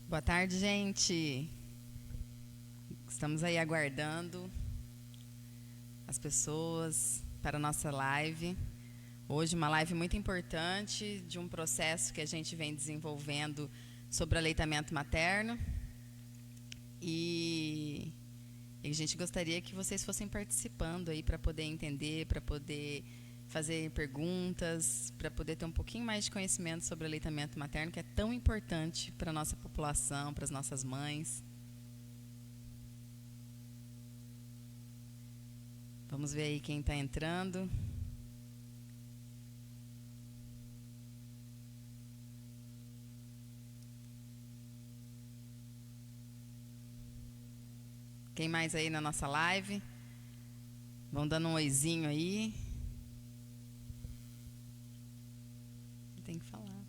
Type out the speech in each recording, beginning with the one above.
Boa tarde, gente. Estamos aí aguardando as pessoas para a nossa live. Hoje uma live muito importante de um processo que a gente vem desenvolvendo sobre aleitamento materno. E a gente gostaria que vocês fossem participando aí para poder entender, para poder fazer perguntas, para poder ter um pouquinho mais de conhecimento sobre aleitamento materno, que é tão importante para a nossa população, para as nossas mães. Vamos ver aí quem está entrando. Quem mais aí na nossa live? Vão dando um oizinho aí. Tem que falar.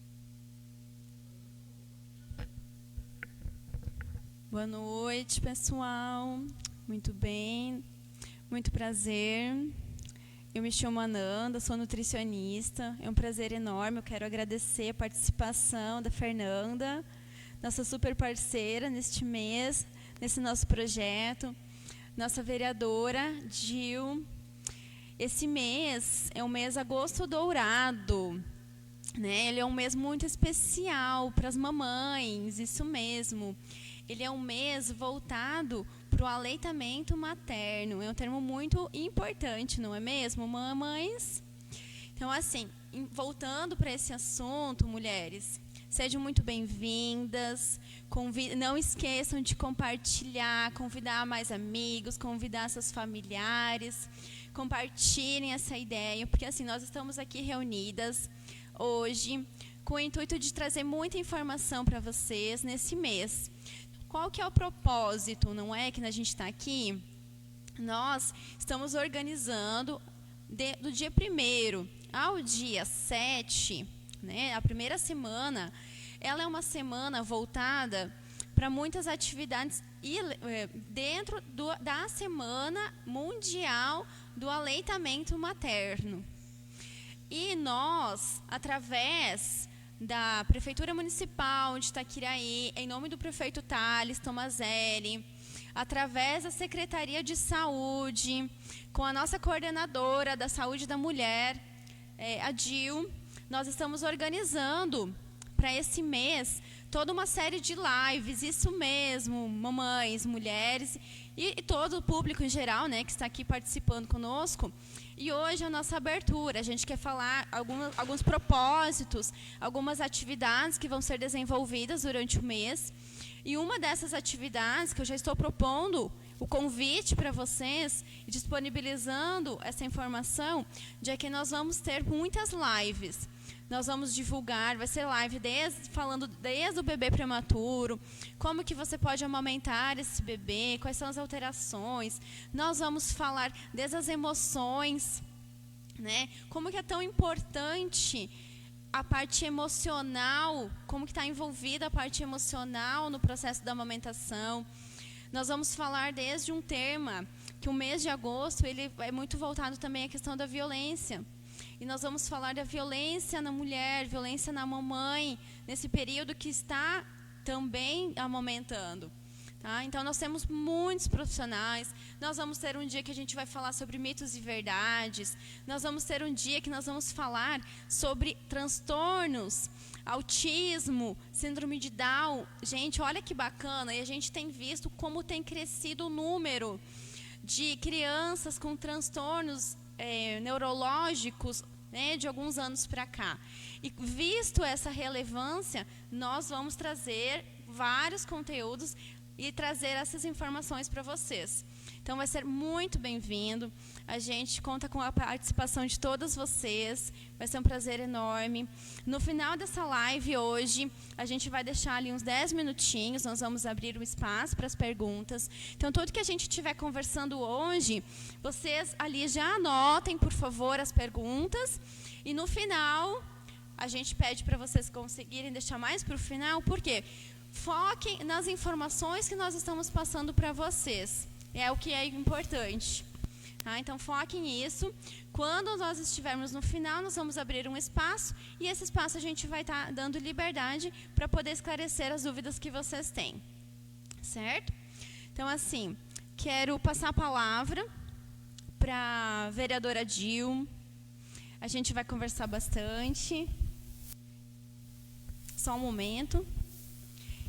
Boa noite, pessoal. Muito bem. Muito prazer. Eu me chamo Ananda, sou nutricionista. É um prazer enorme. Eu quero agradecer a participação da Fernanda, nossa super parceira neste mês, nesse nosso projeto. Nossa vereadora, Gil. Esse mês é o mês Agosto Dourado. Ele é um mês muito especial para as mamães, isso mesmo. Ele é um mês voltado para o aleitamento materno. É um termo muito importante, não é mesmo, mamães? Então, assim, voltando para esse assunto, mulheres, sejam muito bem-vindas. Não esqueçam de compartilhar, convidar mais amigos, convidar seus familiares. Compartilhem essa ideia, porque assim, nós estamos aqui reunidas hoje com o intuito de trazer muita informação para vocês nesse mês. Qual que é o propósito, não é, que a gente está aqui? Nós estamos organizando do dia 1º ao dia 7, a primeira semana, ela é uma semana voltada para muitas atividades dentro da Semana Mundial do Aleitamento Materno. E nós, através da Prefeitura Municipal de Itaquiraí, em nome do prefeito Thales Tomazelli, através da Secretaria de Saúde, com a nossa coordenadora da Saúde da Mulher, a Gil, nós estamos organizando para esse mês toda uma série de lives, isso mesmo, mamães, mulheres e todo o público em geral, que está aqui participando conosco. E hoje a nossa abertura, a gente quer falar alguns propósitos, algumas atividades que vão ser desenvolvidas durante o mês. E uma dessas atividades que eu já estou propondo, o convite para vocês, e disponibilizando essa informação, de que nós vamos ter muitas lives. Nós vamos divulgar, vai ser live falando desde o bebê prematuro, como que você pode amamentar esse bebê, quais são as alterações. Nós vamos falar desde as emoções, como que é tão importante a parte emocional, como que está envolvida a parte emocional no processo da amamentação. Nós vamos falar desde um tema, que o mês de agosto ele é muito voltado também à questão da violência. E nós vamos falar da violência na mulher, violência na mamãe, nesse período que está também amamentando. Tá? Então, nós temos muitos profissionais. Nós vamos ter um dia que a gente vai falar sobre mitos e verdades. Nós vamos ter um dia que nós vamos falar sobre transtornos, autismo, síndrome de Down. Gente, olha que bacana. E a gente tem visto como tem crescido o número de crianças com transtornos neurológicos, de alguns anos para cá. E visto essa relevância, nós vamos trazer vários conteúdos e trazer essas informações para vocês. Então vai ser muito bem-vindo. A gente conta com a participação de todas vocês. Vai ser um prazer enorme. No final dessa live hoje, a gente vai deixar ali uns 10 minutinhos. Nós vamos abrir o espaço para as perguntas. Então, tudo que a gente estiver conversando hoje, vocês ali já anotem, por favor, as perguntas. E no final, a gente pede para vocês conseguirem deixar mais para o final. Por quê? Foquem nas informações que nós estamos passando para vocês. É o que é importante. Tá? Então, foquem nisso. Quando nós estivermos no final, nós vamos abrir um espaço e esse espaço a gente vai estar dando liberdade para poder esclarecer as dúvidas que vocês têm. Certo? Então, assim, quero passar a palavra para a vereadora Dil. A gente vai conversar bastante. Só um momento.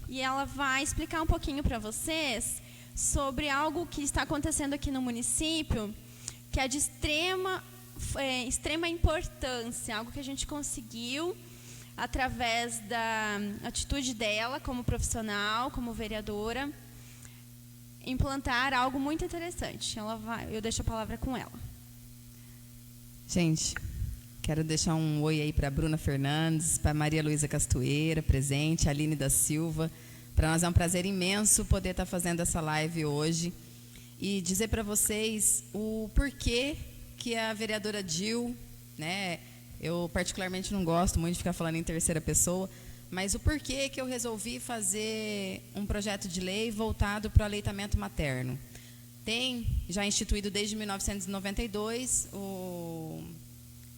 E ela vai explicar um pouquinho para vocês sobre algo que está acontecendo aqui no município, que é de extrema importância, algo que a gente conseguiu através da atitude dela como profissional, como vereadora, implantar algo muito interessante. Eu deixo a palavra com ela. Gente, quero deixar um oi aí para a Bruna Fernandes, para Maria Luísa Castoeira, presente, a Aline da Silva. Para nós é um prazer imenso poder estar fazendo essa live hoje e dizer para vocês o porquê que a vereadora Dil, né, eu particularmente não gosto muito de ficar falando em terceira pessoa, mas o porquê que eu resolvi fazer um projeto de lei voltado para o aleitamento materno. Tem já instituído desde 1992 o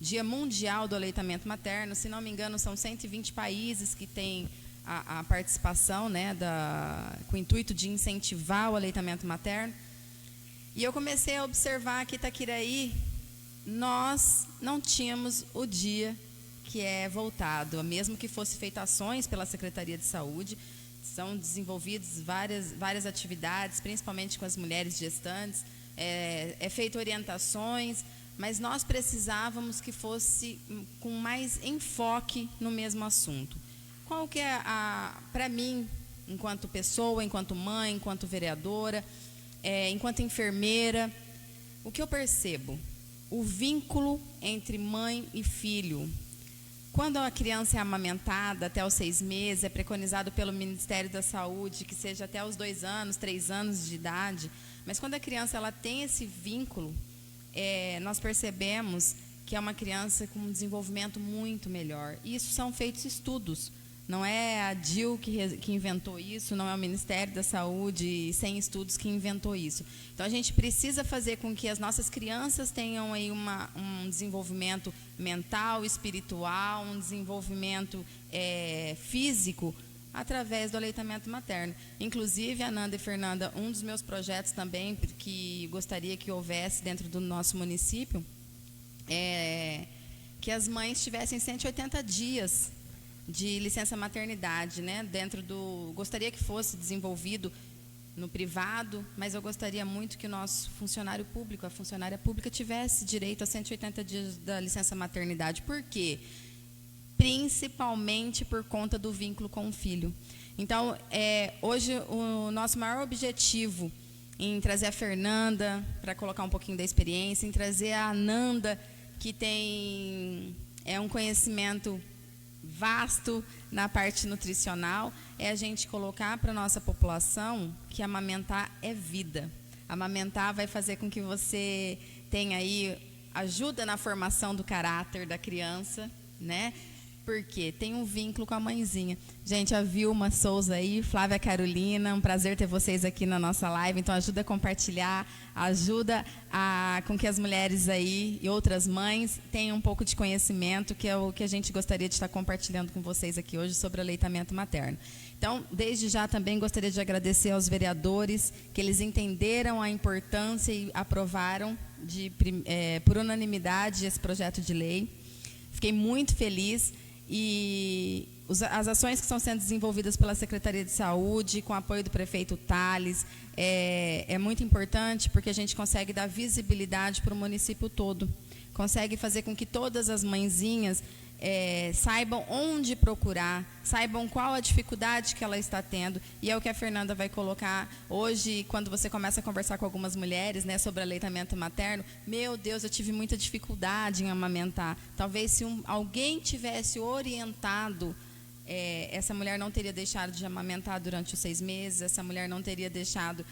Dia Mundial do Aleitamento Materno. Se não me engano, são 120 países que têm a participação, né, com o intuito de incentivar o aleitamento materno. E eu comecei a observar que Itaquiraí, nós não tínhamos o dia que é voltado, mesmo que fosse feito ações pela Secretaria de Saúde, são desenvolvidas várias atividades, principalmente com as mulheres gestantes, é feito orientações, mas nós precisávamos que fosse com mais enfoque no mesmo assunto. Qual que é, para mim, enquanto pessoa, enquanto mãe, enquanto vereadora, enquanto enfermeira, o que eu percebo? O vínculo entre mãe e filho. Quando a criança é amamentada até os 6 meses, é preconizado pelo Ministério da Saúde que seja até os 2 anos, 3 anos de idade, mas quando a criança ela tem esse vínculo, nós percebemos que é uma criança com um desenvolvimento muito melhor. E isso são feitos estudos. Não é a Dil que inventou isso, não é o Ministério da Saúde, sem estudos, que inventou isso. Então, a gente precisa fazer com que as nossas crianças tenham aí um desenvolvimento mental, espiritual, um desenvolvimento físico, através do aleitamento materno. Inclusive, Ananda e Fernanda, um dos meus projetos também, que gostaria que houvesse dentro do nosso município, que as mães tivessem 180 dias de licença maternidade, né? Gostaria que fosse desenvolvido no privado, mas eu gostaria muito que o nosso funcionário público, a funcionária pública, tivesse direito a 180 dias da licença maternidade. Por quê? Principalmente por conta do vínculo com o filho. Então, hoje, o nosso maior objetivo em trazer a Fernanda, para colocar um pouquinho da experiência, em trazer a Ananda, que tem um conhecimento vasto na parte nutricional, é a gente colocar para a nossa população que amamentar é vida. Amamentar vai fazer com que você tenha aí, ajuda na formação do caráter da criança, né? Porque tem um vínculo com a mãezinha. Gente, a Vilma Souza aí, Flávia Carolina, um prazer ter vocês aqui na nossa live. Então, ajuda a compartilhar, ajuda com que as mulheres aí e outras mães tenham um pouco de conhecimento, que é o que a gente gostaria de estar compartilhando com vocês aqui hoje sobre aleitamento materno. Então, desde já também gostaria de agradecer aos vereadores, que eles entenderam a importância e aprovaram por unanimidade esse projeto de lei. Fiquei muito feliz. E as ações que estão sendo desenvolvidas pela Secretaria de Saúde, com o apoio do prefeito Tales, é muito importante, porque a gente consegue dar visibilidade para o município todo. Consegue fazer com que todas as mãezinhas saibam onde procurar, saibam qual a dificuldade que ela está tendo. E é o que a Fernanda vai colocar hoje, quando você começa a conversar com algumas mulheres, né, sobre aleitamento materno. Meu Deus, eu tive muita dificuldade em amamentar. Talvez se alguém tivesse orientado, essa mulher não teria deixado de amamentar durante os 6 meses, essa mulher não teria deixado,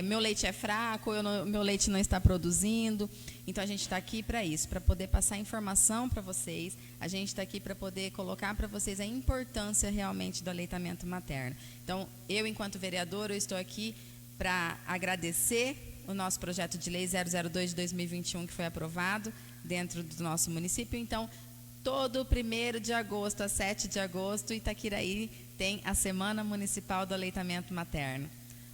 meu leite é fraco, meu leite não está produzindo. Então, a gente está aqui para isso, para poder passar informação para vocês. A gente está aqui para poder colocar para vocês a importância realmente do aleitamento materno. Então, eu, enquanto vereadora, eu estou aqui para agradecer o nosso projeto de lei 002 de 2021, que foi aprovado dentro do nosso município. Então, todo 1º de agosto a 7 de agosto, Itaquiraí tem a Semana Municipal do Aleitamento Materno.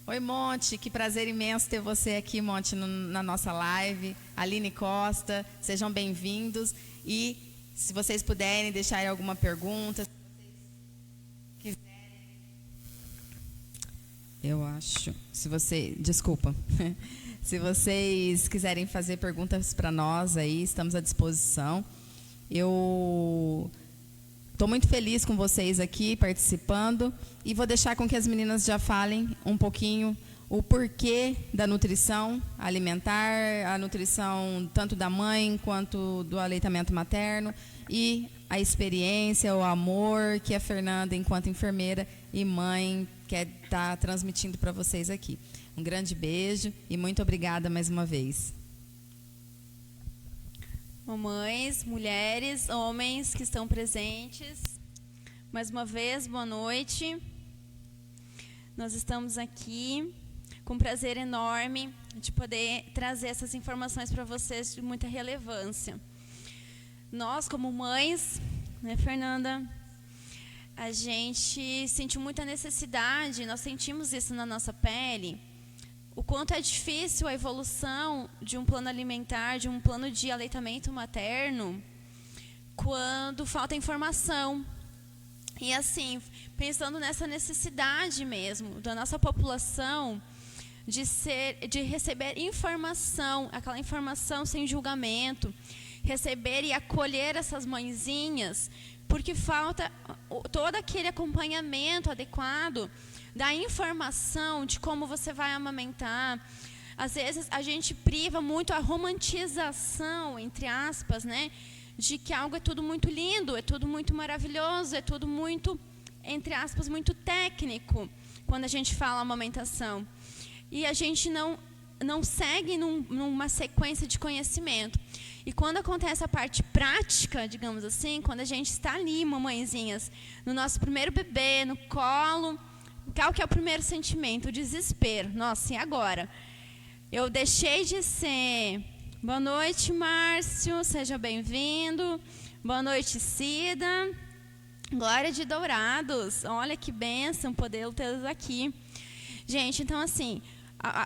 Oi, Monte, que prazer imenso ter você aqui, Monte, na nossa live. Aline Costa, sejam bem-vindos. E se vocês puderem deixar alguma pergunta, se vocês quiserem, eu acho, desculpa, se vocês quiserem fazer perguntas para nós aí, estamos à disposição. Eu estou muito feliz com vocês aqui participando e vou deixar com que as meninas já falem um pouquinho o porquê da nutrição alimentar, a nutrição tanto da mãe quanto do aleitamento materno e a experiência, o amor que a Fernanda, enquanto enfermeira e mãe, quer estar transmitindo para vocês aqui. Um grande beijo e muito obrigada mais uma vez. Mamães, mulheres, homens que estão presentes, mais uma vez, boa noite. Nós estamos aqui com um prazer enorme de poder trazer essas informações para vocês de muita relevância. Nós, como mães, né, Fernanda, a gente sentiu muita necessidade, nós sentimos isso na nossa pele, o quanto é difícil a evolução de um plano alimentar, de um plano de aleitamento materno, quando falta informação. E assim, pensando nessa necessidade mesmo da nossa população de receber informação, aquela informação sem julgamento, receber e acolher essas mãezinhas, porque falta todo aquele acompanhamento adequado da informação de como você vai amamentar. Às vezes a gente priva muito a romantização, entre aspas, né, de que algo é tudo muito lindo, é tudo muito maravilhoso, é tudo muito, entre aspas, muito técnico, quando a gente fala amamentação. E a gente não segue numa sequência de conhecimento. E quando acontece a parte prática, digamos assim, quando a gente está ali, mamãezinhas, no nosso primeiro bebê, no colo, qual que é o primeiro sentimento? O desespero. Nossa, e agora? Eu deixei de ser... Boa noite, Márcio, seja bem-vindo. Boa noite, Cida. Glória de Dourados. Olha que bênção poder tê-los aqui. Gente, então assim,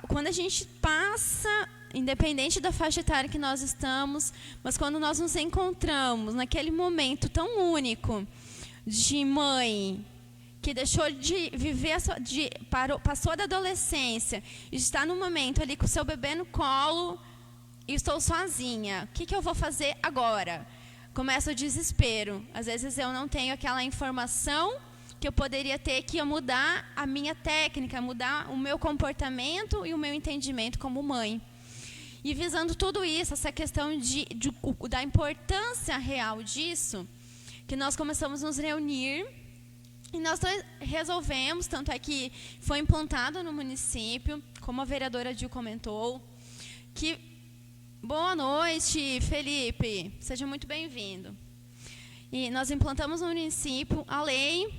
quando a gente passa, independente da faixa etária que nós estamos, mas quando nós nos encontramos naquele momento tão único de mãe, que deixou de viver, passou da adolescência, e está no momento ali com o seu bebê no colo, e estou sozinha, o que eu vou fazer agora? Começa o desespero. Às vezes eu não tenho aquela informação que eu poderia ter, que ia mudar a minha técnica, mudar o meu comportamento e o meu entendimento como mãe. E visando tudo isso, essa questão da importância real disso, que nós começamos a nos reunir e nós resolvemos, tanto é que foi implantado no município, como a vereadora Dil comentou, que... Boa noite, Felipe, seja muito bem-vindo. E nós implantamos no município a lei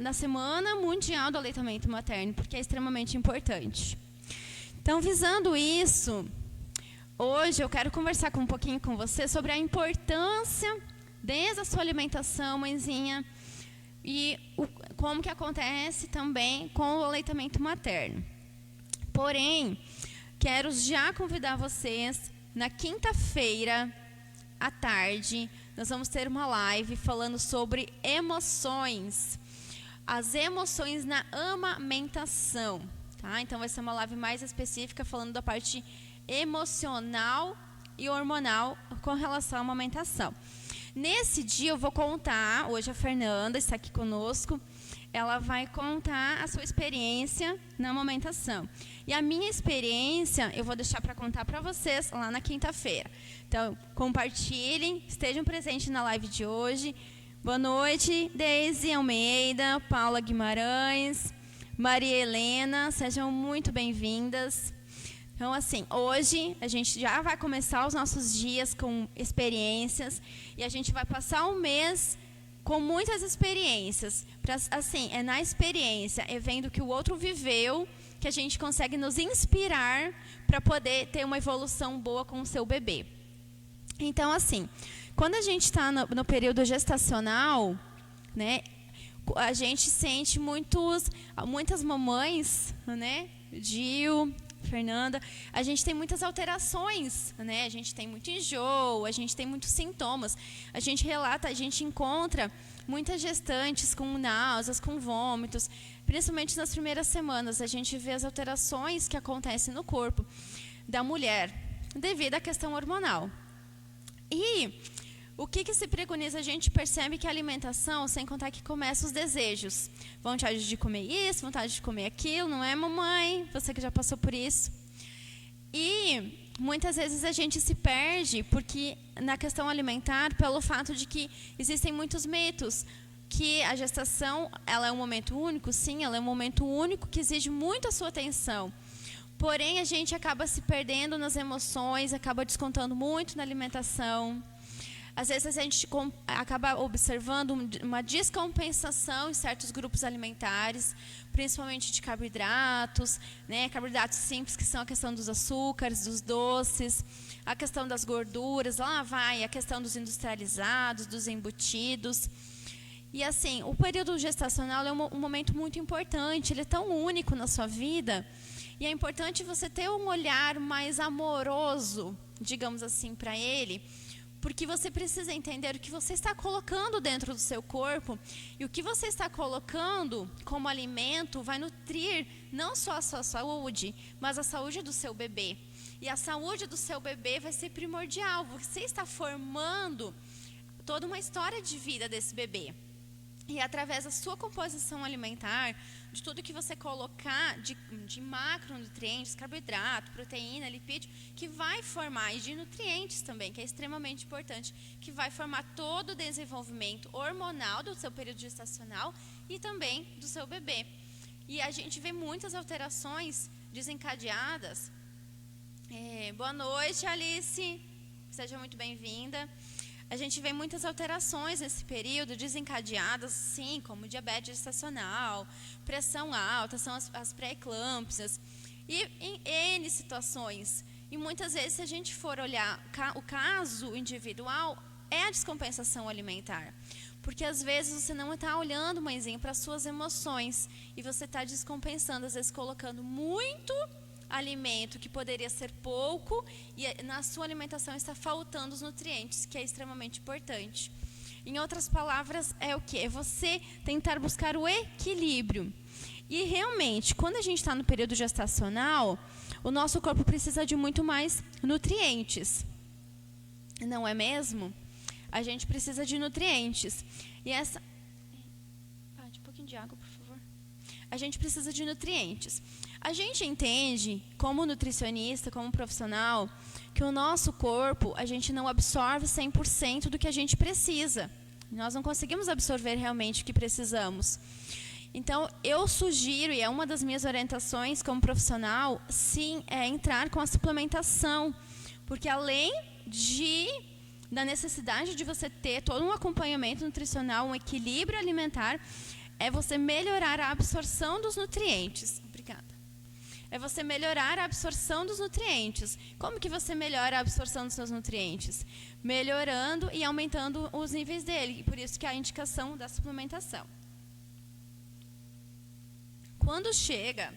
da Semana Mundial do Aleitamento Materno, porque é extremamente importante. Então, visando isso, hoje eu quero conversar um pouquinho com você sobre a importância desde a sua alimentação, mãezinha, e como que acontece também com o aleitamento materno. Porém, quero já convidar vocês, na quinta-feira, à tarde, nós vamos ter uma live falando sobre emoções, as emoções na amamentação, tá? Então vai ser uma live mais específica falando da parte emocional e hormonal com relação à amamentação. Nesse dia eu vou contar, hoje a Fernanda está aqui conosco, ela vai contar a sua experiência na amamentação. E a minha experiência eu vou deixar para contar para vocês lá na quinta-feira. Então, compartilhem, estejam presentes na live de hoje. Boa noite, Deise Almeida, Paula Guimarães, Maria Helena, sejam muito bem-vindas. Então, assim, hoje a gente já vai começar os nossos dias com experiências e a gente vai passar um mês com muitas experiências. Assim, é na experiência, é vendo o que o outro viveu, que que a gente consegue nos inspirar para poder ter uma evolução boa com o seu bebê. Então, assim, quando a gente está no período gestacional, né, a gente sente muitas mamães, né, Gil, Fernanda, a gente tem muitas alterações, né? A gente tem muito enjoo, a gente tem muitos sintomas. A gente encontra muitas gestantes com náuseas, com vômitos, principalmente nas primeiras semanas. A gente vê as alterações que acontecem no corpo da mulher devido à questão hormonal. E o que se preconiza? A gente percebe que a alimentação, sem contar que começa os desejos. Vontade de comer isso, vontade de comer aquilo, não é, mamãe? Você que já passou por isso. E muitas vezes a gente se perde porque na questão alimentar, pelo fato de que existem muitos mitos. Que a gestação, ela é um momento único, sim, ela é um momento único que exige muito a sua atenção. Porém, a gente acaba se perdendo nas emoções, acaba descontando muito na alimentação. Às vezes a gente acaba observando uma descompensação em certos grupos alimentares, principalmente de carboidratos, né? Carboidratos simples, que são a questão dos açúcares, dos doces, a questão das gorduras, lá vai a questão dos industrializados, dos embutidos. E assim, o período gestacional é um momento muito importante, ele é tão único na sua vida, e é importante você ter um olhar mais amoroso, digamos assim, para ele, porque você precisa entender o que você está colocando dentro do seu corpo, e o que você está colocando como alimento vai nutrir não só a sua saúde, mas a saúde do seu bebê. E a saúde do seu bebê vai ser primordial. Você está formando toda uma história de vida desse bebê. E através da sua composição alimentar, de tudo que você colocar de macronutrientes, carboidrato, proteína, lipídio, que vai formar, e de nutrientes também, que é extremamente importante, que vai formar todo o desenvolvimento hormonal do seu período gestacional e também do seu bebê. E a gente vê muitas alterações desencadeadas. Boa noite, Alice. Seja muito bem-vinda. A gente vê muitas alterações nesse período desencadeadas, sim, como diabetes gestacional, pressão alta, são as pré-eclâmpsias, e em N situações. E muitas vezes, se a gente for olhar o caso individual, é a descompensação alimentar. Porque às vezes você não está olhando, mãezinha, para as suas emoções, e você está descompensando, às vezes colocando muito alimento que poderia ser pouco, e na sua alimentação está faltando os nutrientes, que é extremamente importante. Em outras palavras, é o quê? É você tentar buscar o equilíbrio. E realmente, quando a gente está no período gestacional, o nosso corpo precisa de muito mais nutrientes. Não é mesmo? A gente precisa de nutrientes. E essa... um pouquinho de água, por favor. A gente precisa de nutrientes. A gente entende, como nutricionista, como profissional, que o nosso corpo, a gente não absorve 100% do que a gente precisa. Nós não conseguimos absorver realmente o que precisamos. Então, eu sugiro, e é uma das minhas orientações como profissional, sim, é entrar com a suplementação. Porque além da necessidade de você ter todo um acompanhamento nutricional, um equilíbrio alimentar, é você melhorar a absorção dos nutrientes. Obrigada. É você melhorar a absorção dos nutrientes. Como que você melhora a absorção dos seus nutrientes? Melhorando e aumentando os níveis dele. E por isso que é a indicação da suplementação. Quando chega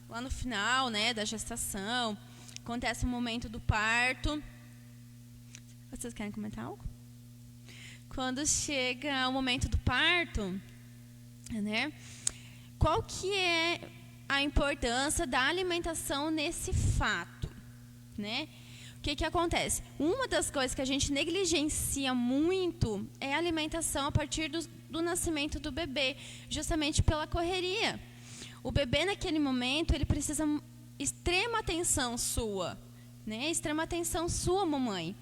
lá no final, né, da gestação, acontece o momento do parto. Vocês querem comentar algo? Quando chega o momento do parto, né? Qual que é a importância da alimentação nesse fato, né? O que acontece? Uma das coisas que a gente negligencia muito é a alimentação a partir do nascimento do bebê, justamente pela correria. O bebê, naquele momento, ele precisa extrema atenção sua, né? Extrema atenção sua, mamãe.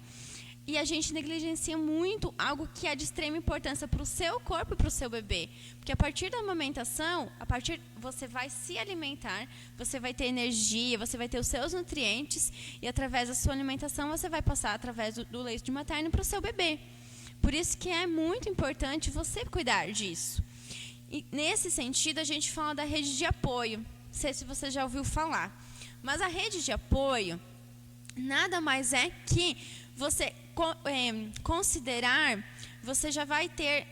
E a gente negligencia muito algo que é de extrema importância para o seu corpo e para o seu bebê. Porque a partir da amamentação, você vai se alimentar, você vai ter energia, você vai ter os seus nutrientes, e através da sua alimentação você vai passar através do leite materno para o seu bebê. Por isso que é muito importante você cuidar disso. E nesse sentido, a gente fala da rede de apoio. Não sei se você já ouviu falar. Mas a rede de apoio nada mais é que você considerar, você já vai ter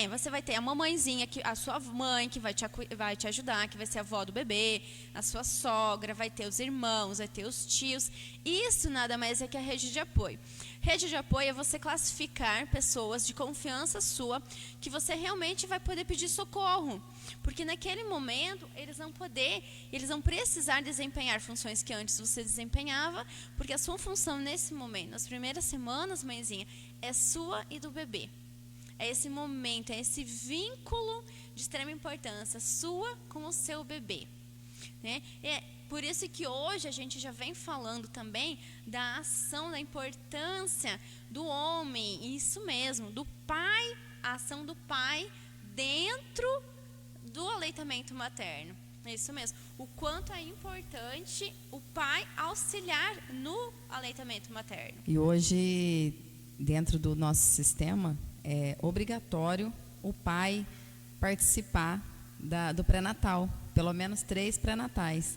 você vai ter a mamãezinha, a sua mãe que vai te ajudar, que vai ser a avó do bebê, a sua sogra, vai ter os irmãos, vai ter os tios. Isso nada mais é que a rede de apoio. Rede de apoio é você classificar pessoas de confiança sua que você realmente vai poder pedir socorro. Porque naquele momento eles vão precisar desempenhar funções que antes você desempenhava, porque a sua função nesse momento, nas primeiras semanas, mãezinha, é sua e do bebê. É esse momento, é esse vínculo de extrema importância, sua com o seu bebê. Né? É por isso que hoje a gente já vem falando também da ação, da importância do homem, isso mesmo, do pai, a ação do pai dentro do aleitamento materno. É isso mesmo. O quanto é importante o pai auxiliar no aleitamento materno. E hoje, dentro do nosso sistema, é obrigatório o pai participar do pré-natal, pelo menos 3 pré-natais.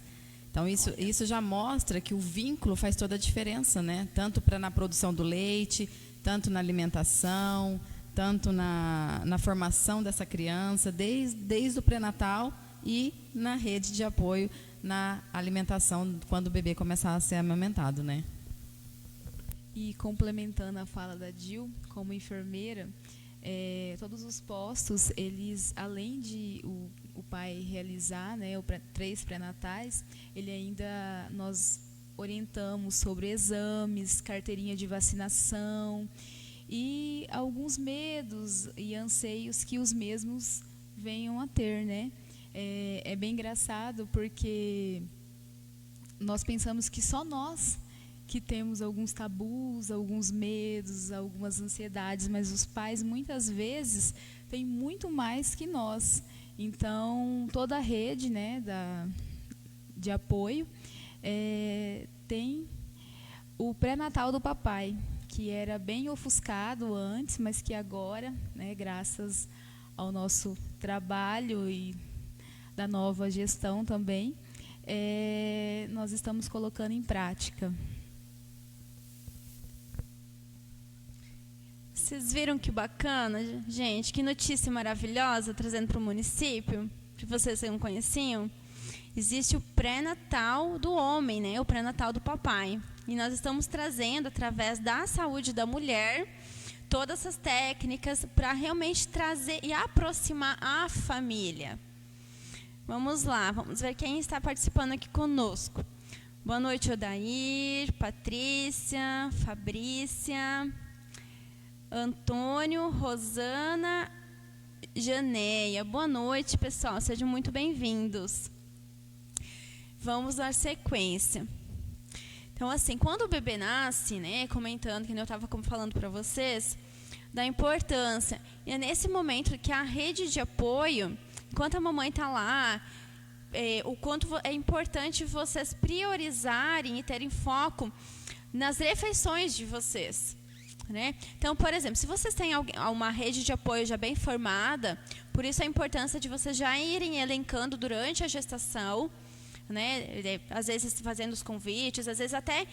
Então, isso já mostra que o vínculo faz toda a diferença, né? Tanto na produção do leite, tanto na alimentação, tanto na formação dessa criança, desde o pré-natal e na rede de apoio na alimentação, quando o bebê começar a ser amamentado, né? E complementando a fala da Dil, como enfermeira, todos os postos, eles, além de o pai realizar, né, 3 pré-natais, nós orientamos sobre exames, carteirinha de vacinação e alguns medos e anseios que os mesmos venham a ter, né? É bem engraçado porque nós pensamos que só nós que temos alguns tabus, alguns medos, algumas ansiedades, mas os pais muitas vezes têm muito mais que nós. Então, toda a rede, né, de apoio tem o pré-natal do papai, que era bem ofuscado antes, mas que agora, né, graças ao nosso trabalho e da nova gestão também, nós estamos colocando em prática. Vocês viram que bacana, gente? Que notícia maravilhosa, trazendo para o município, que vocês não conheciam. Existe o pré-natal do homem, né? O pré-natal do papai. E nós estamos trazendo, através da saúde da mulher, todas essas técnicas para realmente trazer e aproximar a família. Vamos lá, vamos ver quem está participando aqui conosco. Boa noite, Odair, Patrícia, Fabrícia, Antônio, Rosana, Janeia. Boa noite, pessoal. Sejam muito bem-vindos. Vamos dar sequência. Então, assim, quando o bebê nasce, né, comentando, que eu estava falando para vocês, da importância. E é nesse momento que a rede de apoio, enquanto a mamãe está lá, o quanto é importante vocês priorizarem e terem foco nas refeições de vocês. Né? Então, por exemplo, se vocês têm uma rede de apoio já bem formada, por isso a importância de vocês já irem elencando durante a gestação, né? Às vezes fazendo os convites, às vezes até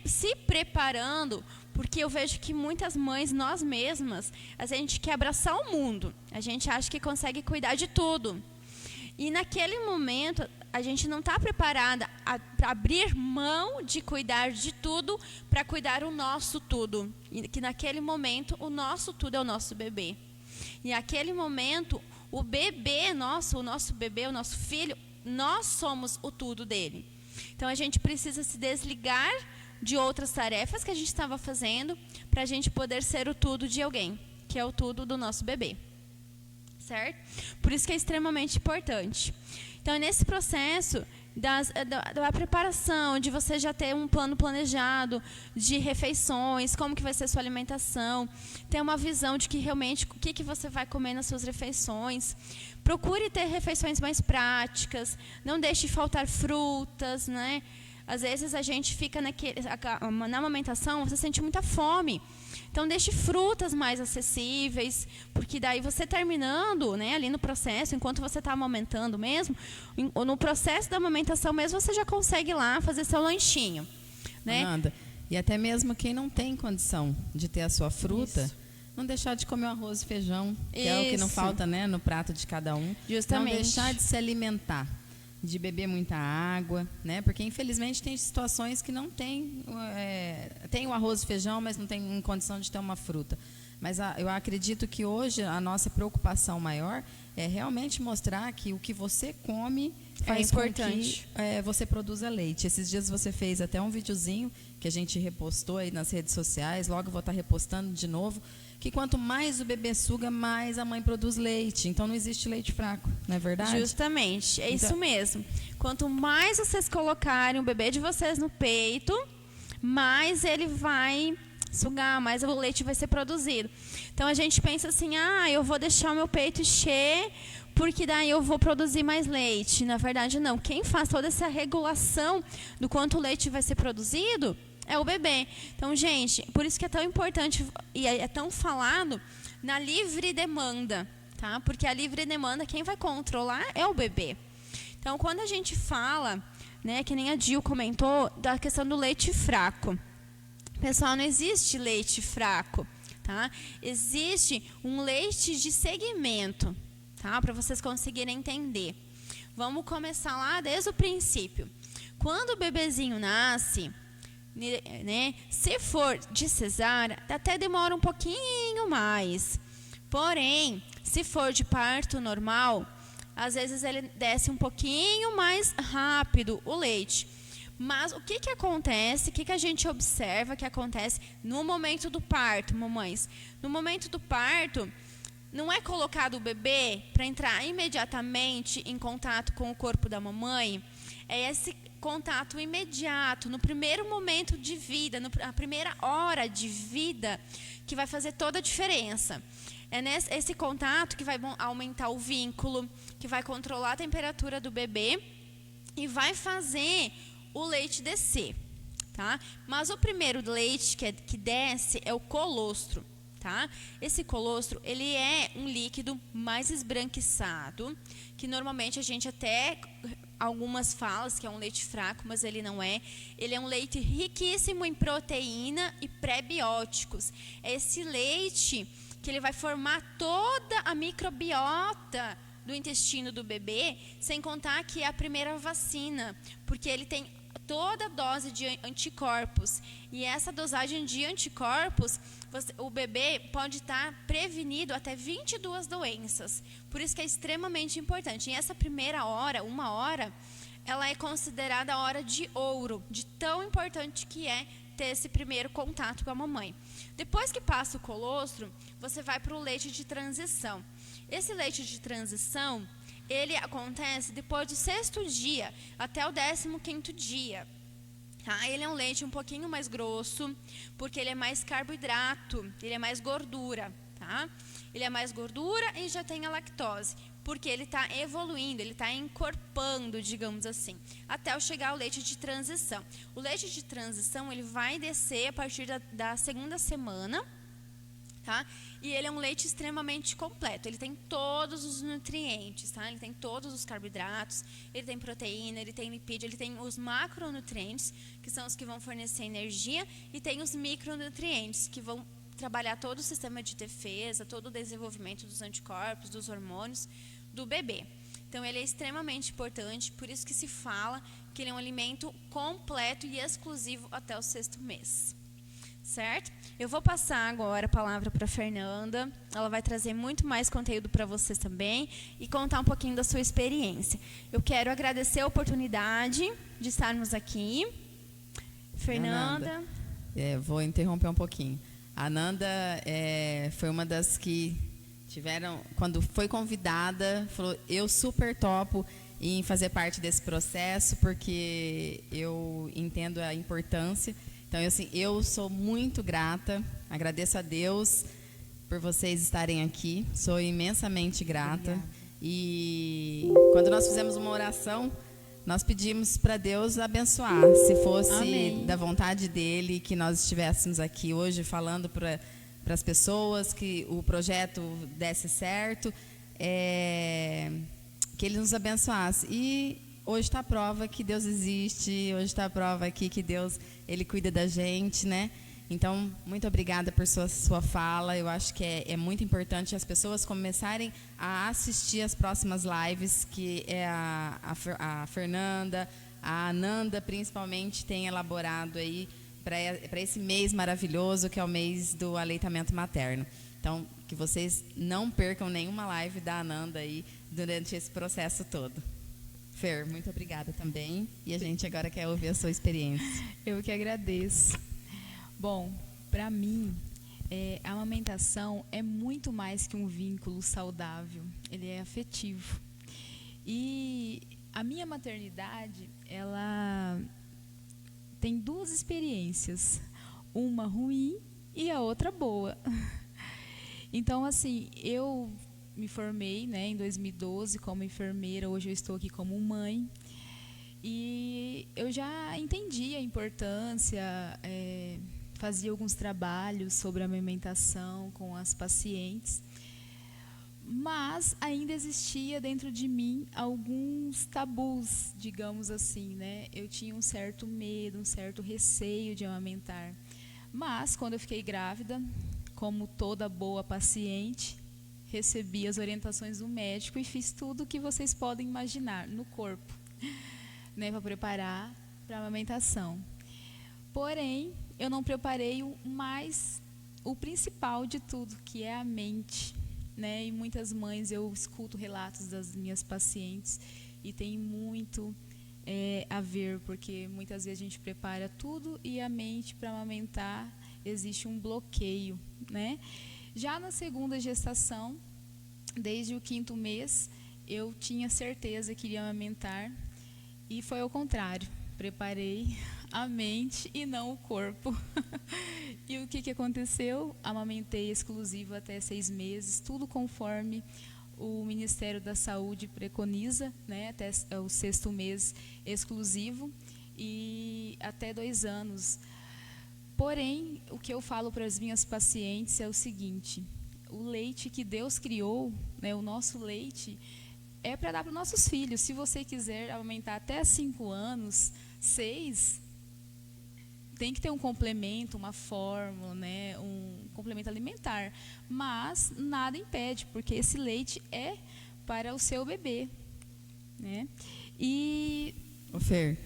se preparando, porque eu vejo que muitas mães, nós mesmas, a gente quer abraçar o mundo, a gente acha que consegue cuidar de tudo. E naquele momento, a gente não está preparada para abrir mão de cuidar de tudo para cuidar o nosso tudo. E que naquele momento, o nosso tudo é o nosso bebê. E naquele momento, o bebê nosso, o nosso bebê, o nosso filho, nós somos o tudo dele. Então, a gente precisa se desligar de outras tarefas que a gente estava fazendo para a gente poder ser o tudo de alguém, que é o tudo do nosso bebê. Certo? Por isso que é extremamente importante. Então, nesse processo da preparação, de você já ter um plano planejado de refeições, como que vai ser a sua alimentação, ter uma visão de que realmente o que você vai comer nas suas refeições. Procure ter refeições mais práticas, não deixe faltar frutas, né? Às vezes a gente fica na amamentação, você sente muita fome. Então deixe frutas mais acessíveis, porque daí você terminando, né, ali no processo, enquanto você está amamentando mesmo, no processo da amamentação mesmo, você já consegue ir lá fazer seu lanchinho, né? Ananda, e até mesmo quem não tem condição de ter a sua fruta, Isso. não deixar de comer o arroz e feijão, que é o que não Isso. falta, né, no prato de cada um. Justamente. Não deixar de se alimentar, de beber muita água, né? Porque infelizmente tem situações que não tem, tem o arroz e feijão, mas não tem condição de ter uma fruta. Mas eu acredito que hoje a nossa preocupação maior é realmente mostrar que o que você come faz importante. com que você produza leite. Esses dias você fez até um videozinho que a gente repostou aí nas redes sociais, logo eu vou estar repostando de novo, que quanto mais o bebê suga, mais a mãe produz leite. Então não existe leite fraco, não é verdade? Justamente, é Então, isso mesmo. Quanto mais vocês colocarem o bebê de vocês no peito, mais ele vai sugar, mais o leite vai ser produzido. Então a gente pensa assim, eu vou deixar o meu peito encher, porque daí eu vou produzir mais leite. Na verdade, não. Quem faz toda essa regulação do quanto leite vai ser produzido é o bebê. Então, gente, por isso que é tão importante e é tão falado na livre demanda, tá? Porque a livre demanda, quem vai controlar é o bebê. Então, quando a gente fala, né, que nem a Dil comentou, da questão do leite fraco. Pessoal, não existe leite fraco, tá? Existe um leite de segmento, tá? Para vocês conseguirem entender. Vamos começar lá desde o princípio. Quando o bebezinho nasce, né, se for de cesárea, até demora um pouquinho mais. Porém, se for de parto normal, às vezes ele desce um pouquinho mais rápido o leite. Mas o que acontece, o que a gente observa que acontece no momento do parto, mamães? No momento do parto, não é colocado o bebê para entrar imediatamente em contato com o corpo da mamãe. É esse contato imediato, no primeiro momento de vida, na primeira hora de vida, que vai fazer toda a diferença. É esse contato que vai aumentar o vínculo, que vai controlar a temperatura do bebê e vai fazer o leite descer, tá? Mas o primeiro leite que desce é o colostro, tá? Esse colostro, ele é um líquido mais esbranquiçado, que normalmente a gente até, algumas falam que é um leite fraco, mas ele não é. Ele é um leite riquíssimo em proteína e pré-bióticos. É esse leite que ele vai formar toda a microbiota do intestino do bebê, sem contar que é a primeira vacina, porque ele tem toda a dose de anticorpos. E essa dosagem de anticorpos, o bebê pode estar prevenido até 22 doenças. Por isso que é extremamente importante. E essa primeira hora, 1 hora, ela é considerada a hora de ouro, de tão importante que é ter esse primeiro contato com a mamãe. Depois que passa o colostro, você vai para o leite de transição. Esse leite de transição, ele acontece depois do 6º dia até o 15º dia. Tá? Ele é um leite um pouquinho mais grosso, porque ele é mais carboidrato, ele é mais gordura. Tá? Ele é mais gordura e já tem a lactose, porque ele está evoluindo, ele está encorpando, digamos assim, até chegar ao leite de transição. O leite de transição, ele vai descer a partir da 2ª semana, tá? E ele é um leite extremamente completo. Ele tem todos os nutrientes, tá? Ele tem todos os carboidratos, ele tem proteína, ele tem lipídio, ele tem os macronutrientes, que são os que vão fornecer energia, e tem os micronutrientes, que vão trabalhar todo o sistema de defesa, todo o desenvolvimento dos anticorpos, dos hormônios do bebê. Então, ele é extremamente importante, por isso que se fala que ele é um alimento completo e exclusivo até o 6º mês. Certo? Eu vou passar agora a palavra para a Fernanda. Ela vai trazer muito mais conteúdo para vocês também e contar um pouquinho da sua experiência. Eu quero agradecer a oportunidade de estarmos aqui. Fernanda. Vou interromper um pouquinho. A Nanda foi uma das que tiveram, quando foi convidada, falou, eu super topo em fazer parte desse processo, porque eu entendo a importância. Então, eu sou muito grata, agradeço a Deus por vocês estarem aqui, sou imensamente grata. Obrigada. E quando nós fizemos uma oração nós pedimos para Deus abençoar. Se fosse Amém. da vontade dele que nós estivéssemos aqui hoje falando para as pessoas, que o projeto desse certo, que ele nos abençoasse. E hoje está a prova que Deus existe, hoje está a prova aqui que Deus, ele cuida da gente, né? Então, muito obrigada por sua fala. Eu acho que é muito importante as pessoas começarem a assistir as próximas lives, que a Fernanda, a Ananda, principalmente, tem elaborado aí para esse mês maravilhoso, que é o mês do aleitamento materno. Então, que vocês não percam nenhuma live da Ananda aí durante esse processo todo. Fer, muito obrigada também. E a gente agora quer ouvir a sua experiência. Eu que agradeço. Bom, para mim, a amamentação é muito mais que um vínculo saudável, ele é afetivo. E a minha maternidade, ela tem duas experiências, uma ruim e a outra boa. Então, assim, eu me formei, né, em 2012 como enfermeira, hoje eu estou aqui como mãe. E eu já entendi a importância, fazia alguns trabalhos sobre a amamentação com as pacientes, mas ainda existia dentro de mim alguns tabus, digamos assim, né? Eu tinha um certo medo, um certo receio de amamentar. Mas, quando eu fiquei grávida, como toda boa paciente, recebi as orientações do médico e fiz tudo o que vocês podem imaginar no corpo, né, para preparar para a amamentação. Porém, eu não preparei o principal de tudo, que é a mente, né? E muitas mães, eu escuto relatos das minhas pacientes e tem muito a ver, porque muitas vezes a gente prepara tudo e a mente para amamentar existe um bloqueio, né? Já na segunda gestação, desde o 5º mês, eu tinha certeza que iria amamentar e foi ao contrário, preparei a mente e não o corpo. E o que aconteceu? Amamentei exclusivo até 6 meses, tudo conforme o Ministério da Saúde preconiza, né, até o 6º mês exclusivo e até 2 anos. Porém, o que eu falo para as minhas pacientes é o seguinte: o leite que Deus criou, né, o nosso leite, é para dar para os nossos filhos. Se você quiser aumentar até 5 anos, 6, tem que ter um complemento, uma fórmula, né, um complemento alimentar. Mas nada impede, porque esse leite é para o seu bebê, né? E Fer,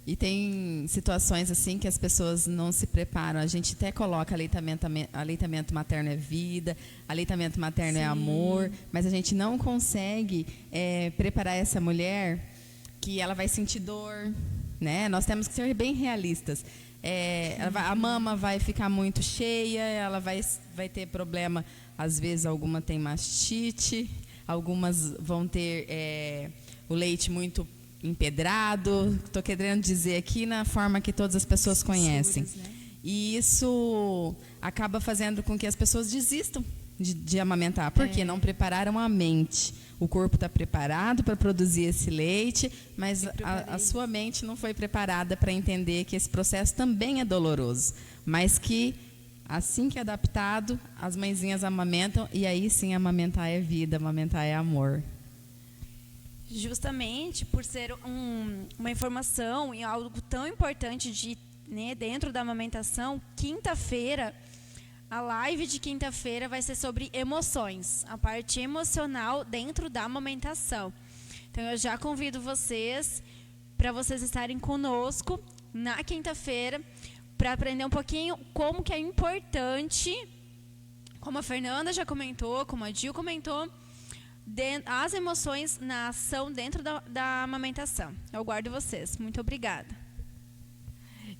e tem situações assim que as pessoas não se preparam. A gente até coloca aleitamento materno é vida, aleitamento materno é amor, mas a gente não consegue preparar essa mulher que ela vai sentir dor, né? Nós temos que ser bem realistas. A mama vai ficar muito cheia, ela vai ter problema, às vezes alguma tem mastite, algumas vão ter o leite muito empedrado, estou querendo dizer aqui na forma que todas as pessoas conhecem. Né? E isso acaba fazendo com que as pessoas desistam de amamentar, porque não prepararam a mente. O corpo está preparado para produzir esse leite, mas a sua mente não foi preparada para entender que esse processo também é doloroso, mas que assim que é adaptado, as mãezinhas amamentam, e aí sim amamentar é vida, amamentar é amor. Justamente por ser uma informação e algo tão importante né, dentro da amamentação, quinta-feira, a live de quinta-feira vai ser sobre emoções, a parte emocional dentro da amamentação. Então eu já convido vocês para vocês estarem conosco na quinta-feira para aprender um pouquinho como que é importante, como a Fernanda já comentou, como a Gil comentou, as emoções na ação dentro da amamentação. Eu aguardo vocês. Muito obrigada.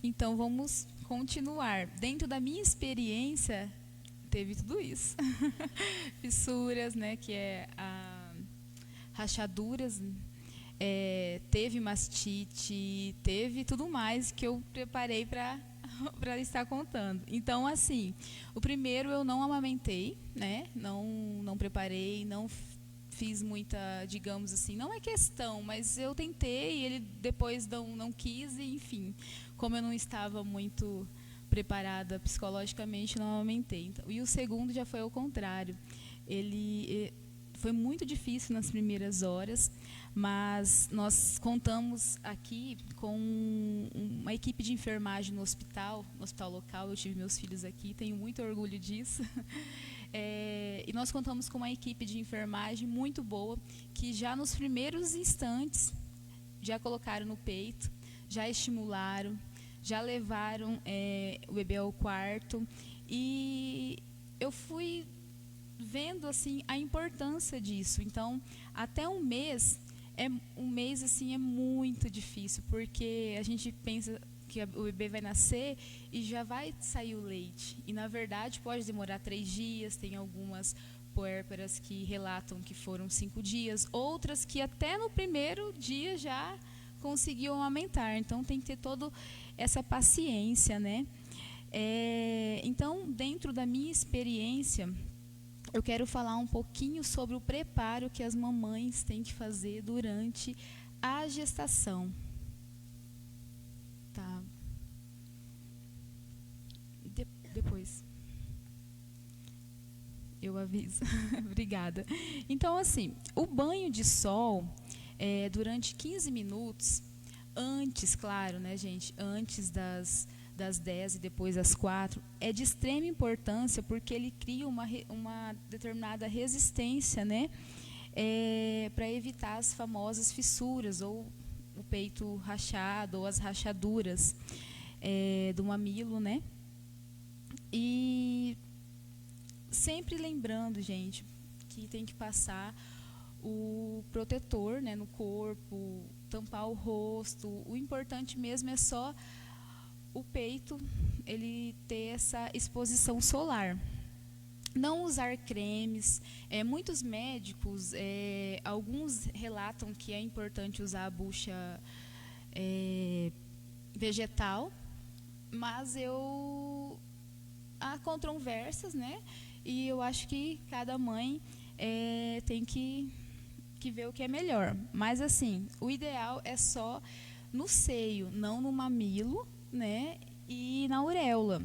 Então, vamos continuar. Dentro da minha experiência, teve tudo isso. Fissuras, né, que é rachaduras, teve mastite, teve tudo mais que eu preparei para estar contando. Então, assim, o primeiro eu não amamentei, né, não preparei, não fiz muita, digamos assim, não é questão, mas eu tentei e ele depois não quis, e enfim, como eu não estava muito preparada psicologicamente, não aumentei. Então, e o segundo já foi ao contrário. Ele foi muito difícil nas primeiras horas, mas nós contamos aqui com uma equipe de enfermagem no hospital local. Eu tive meus filhos aqui, tenho muito orgulho disso. E nós contamos com uma equipe de enfermagem muito boa, que já nos primeiros instantes já colocaram no peito, já estimularam, já levaram o bebê ao quarto, e eu fui vendo assim a importância disso. Então, até um mês assim é muito difícil, porque a gente pensa que o bebê vai nascer e já vai sair o leite, e na verdade pode demorar 3 dias. Tem algumas puérperas que relatam que foram 5 dias, outras que até no primeiro dia já conseguiu amamentar. Então tem que ter toda essa paciência, né? Então, dentro da minha experiência, eu quero falar um pouquinho sobre o preparo que as mamães têm que fazer durante a gestação. Tá. Depois eu aviso. Obrigada. Então, assim, o banho de sol durante 15 minutos, antes, claro, né, gente, antes das 10 e depois das 4, é de extrema importância, porque ele cria uma determinada resistência, né, para evitar as famosas fissuras, ou o peito rachado, ou as rachaduras do mamilo, né. E sempre lembrando, gente, que tem que passar o protetor, né, no corpo, tampar o rosto. O importante mesmo é só o peito, ele ter essa exposição solar. Não usar cremes. Muitos médicos, alguns relatam que é importante usar a bucha vegetal, mas há controvérsias, né? E eu acho que cada mãe tem que ver o que é melhor. Mas assim, o ideal é só no seio, não no mamilo, né? E na auréola.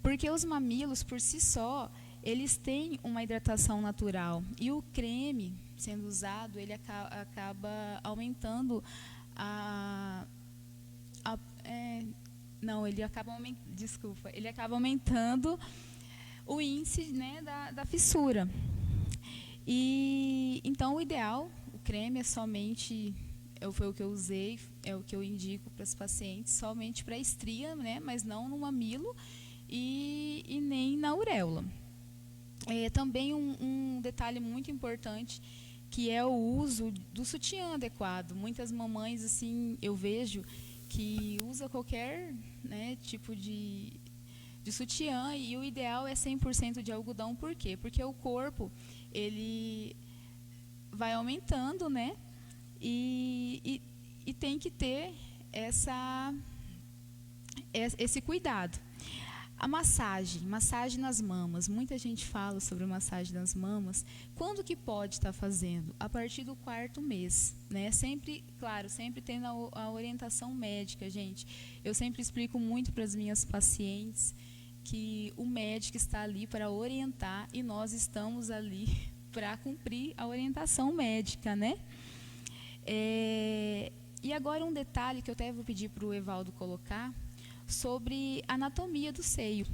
Porque os mamilos, por si só, eles têm uma hidratação natural. E o creme, sendo usado, ele acaba aumentando ele acaba aumentando o índice, né, da fissura. E então o ideal, o creme foi o que eu usei, é o que eu indico para os pacientes, somente para a estria, né, mas não no mamilo e nem na auréola. Também um detalhe muito importante, que é o uso do sutiã adequado. Muitas mamães, assim, eu vejo que usa qualquer, né, tipo de sutiã, e o ideal é 100% de algodão. Por quê? Porque o corpo, ele vai aumentando, né, e tem que ter esse cuidado. A massagem nas mamas. Muita gente fala sobre massagem nas mamas. Quando que pode estar fazendo? A partir do 4º mês, né? Sempre, claro, sempre tendo a orientação médica, gente. Eu sempre explico muito para as minhas pacientes que o médico está ali para orientar e nós estamos ali para cumprir a orientação médica, né? E agora um detalhe que eu até vou pedir para o Evaldo colocar, sobre a anatomia do seio.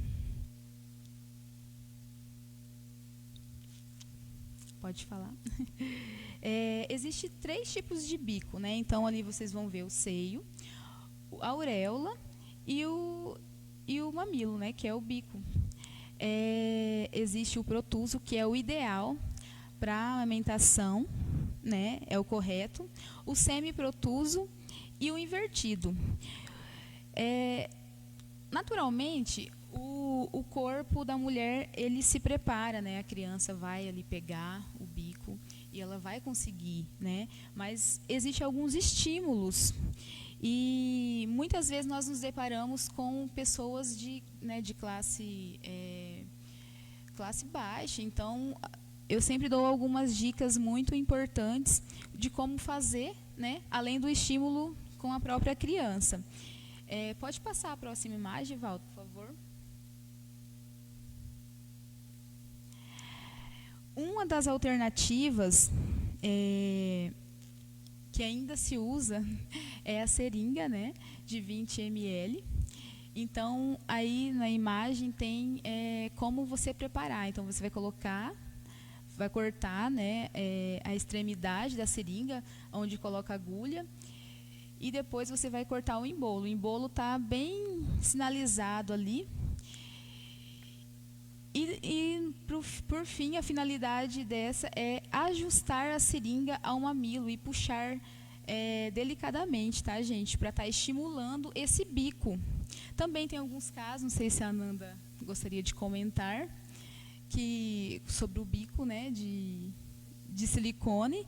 Pode falar. Existem 3 tipos de bico, né? Então, ali vocês vão ver o seio, a auréola e o mamilo, né? Que é o bico. Existe o protuso, que é o ideal para a amamentação, né? É o correto. O semiprotuso e o invertido. Naturalmente, o corpo da mulher, ele se prepara, né? A criança vai ali pegar o bico e ela vai conseguir, né? Mas existem alguns estímulos e muitas vezes nós nos deparamos com pessoas de classe baixa. Então, eu sempre dou algumas dicas muito importantes de como fazer, né, além do estímulo com a própria criança. Pode passar a próxima imagem, Valdo, por favor. Uma das alternativas que ainda se usa é a seringa, né, de 20 ml. Então, aí na imagem tem como você preparar. Então, você vai cortar, né, a extremidade da seringa, onde coloca a agulha, e depois você vai cortar o embolo. O embolo está bem sinalizado ali. E por fim, a finalidade dessa é ajustar a seringa ao mamilo e puxar delicadamente, tá, gente? Para estar estimulando esse bico. Também tem alguns casos, não sei se a Ananda gostaria de comentar, sobre o bico, né, de silicone,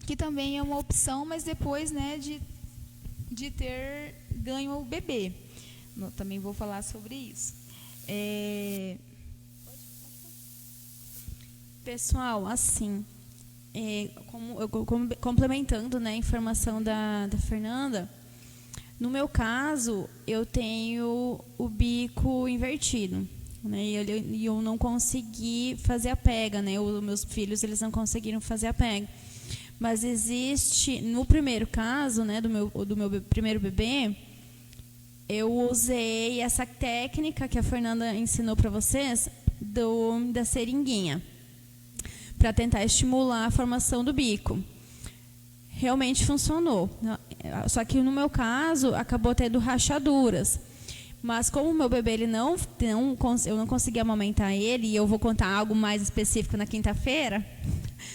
que também é uma opção, mas depois, né, de ter ganho o bebê. Também vou falar sobre isso. Pessoal, assim, complementando, né, a informação da Fernanda, no meu caso, eu tenho o bico invertido, né, e eu não consegui fazer a pega, né, os meus filhos, eles não conseguiram fazer a pega. Mas existe, no primeiro caso, né, do meu primeiro bebê, eu usei essa técnica que a Fernanda ensinou para vocês, da seringuinha, para tentar estimular a formação do bico. Realmente funcionou. Só que no meu caso, acabou tendo rachaduras. Mas como o meu bebê, eu não consegui amamentar ele, e eu vou contar algo mais específico na quinta-feira,